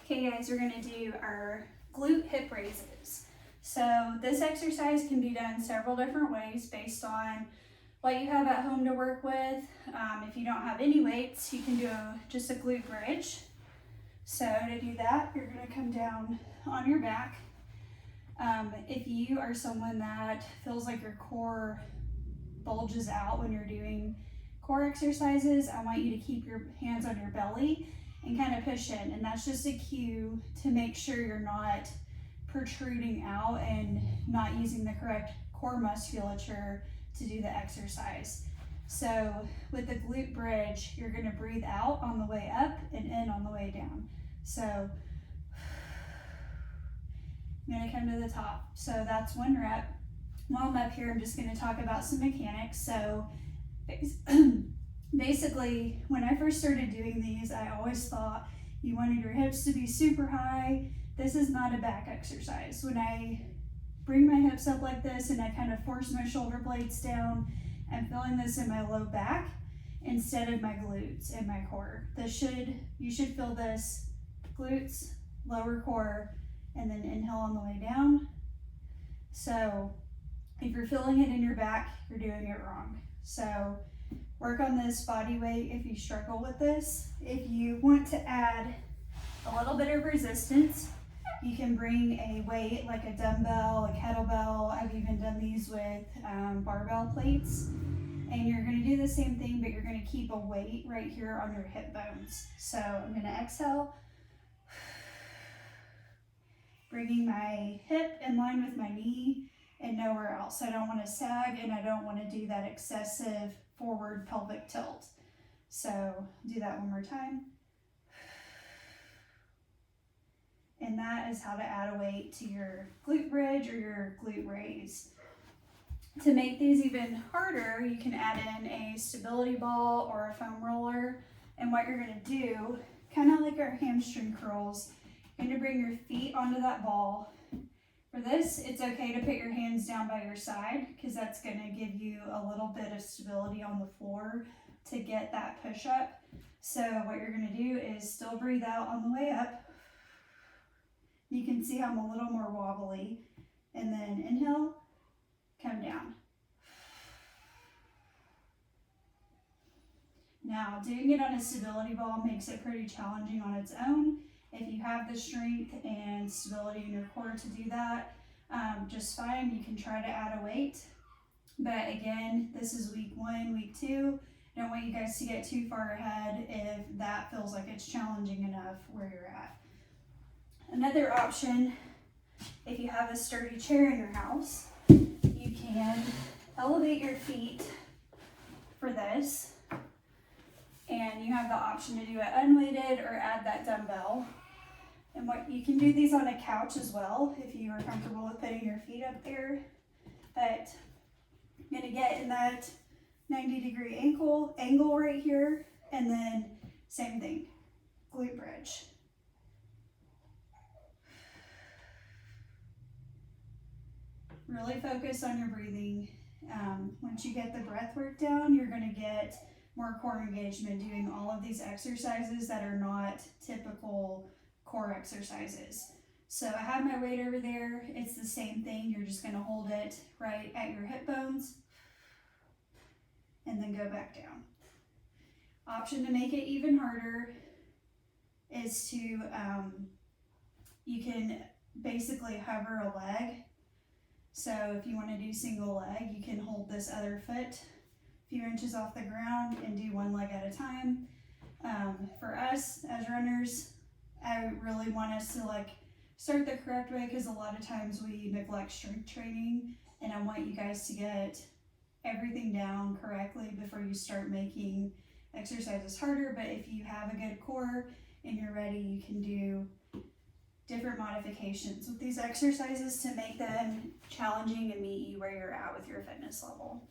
Okay guys, we're gonna do our glute hip raises. So this exercise can be done several different ways based on what you have at home to work with. If you don't have any weights, you can do just a glute bridge. So to do that, you're gonna come down on your back. If you are someone that feels like your core bulges out when you're doing core exercises, I want you to keep your hands on your belly and kind of push in, and that's just a cue to make sure you're not protruding out and not using the correct core musculature to do the exercise. So with the glute bridge, you're going to breathe out on the way up and in on the way down. So I'm going to come to the top. So that's one rep. While I'm up here, I'm just going to talk about some mechanics. So basically, when I first started doing these, I always thought you wanted your hips to be super high. This is not a back exercise. When I bring my hips up like this and I kind of force my shoulder blades down, I'm feeling this in my low back instead of my glutes and my core. You should feel this glutes, lower core, and then inhale on the way down. So if you're feeling it in your back, you're doing it wrong. So work on this body weight if you struggle with this. If you want to add a little bit of resistance, you can bring a weight like a dumbbell, a kettlebell. I've even done these with barbell plates. And you're going to do the same thing, but you're going to keep a weight right here on your hip bones. So I'm going to exhale, bringing my hip in line with my knee and nowhere else. I don't want to sag and I don't want to do that excessive forward pelvic tilt. So do that one more time. And that is how to add a weight to your glute bridge or your glute raise. To make these even harder, you can add in a stability ball or a foam roller. And what you're going to do, kind of like our hamstring curls, you're going to bring your feet onto that ball. For this, it's okay to put your hands down by your side because that's going to give you a little bit of stability on the floor to get that push up. So what you're going to do is still breathe out on the way up. You can see I'm a little more wobbly. And then inhale, come down. Now, doing it on a stability ball makes it pretty challenging on its own. If you have the strength and stability in your core to do that, just fine. You can try to add a weight. But again, this is week 1, week 2. I don't want you guys to get too far ahead if that feels like it's challenging enough where you're at. Another option, if you have a sturdy chair in your house, you can elevate your feet for this. And you have the option to do it unweighted or add that dumbbell. And what you can do these on a couch as well if you are comfortable with putting your feet up there. But I'm gonna get in that 90-degree angle right here, and then same thing, glute bridge. Really focus on your breathing. Once you get the breath work down, you're gonna get more core engagement doing all of these exercises that are not typical core exercises. So I have my weight over there. It's the same thing. You're just going to hold it right at your hip bones and then go back down. Option to make it even harder is to, you can basically hover a leg. So if you want to do single leg, you can hold this other foot a few inches off the ground and do one leg at a time. For us as runners, I really want us to start the correct way because a lot of times we neglect strength training, and I want you guys to get everything down correctly before you start making exercises harder. But if you have a good core and you're ready, you can do different modifications with these exercises to make them challenging and meet you where you're at with your fitness level.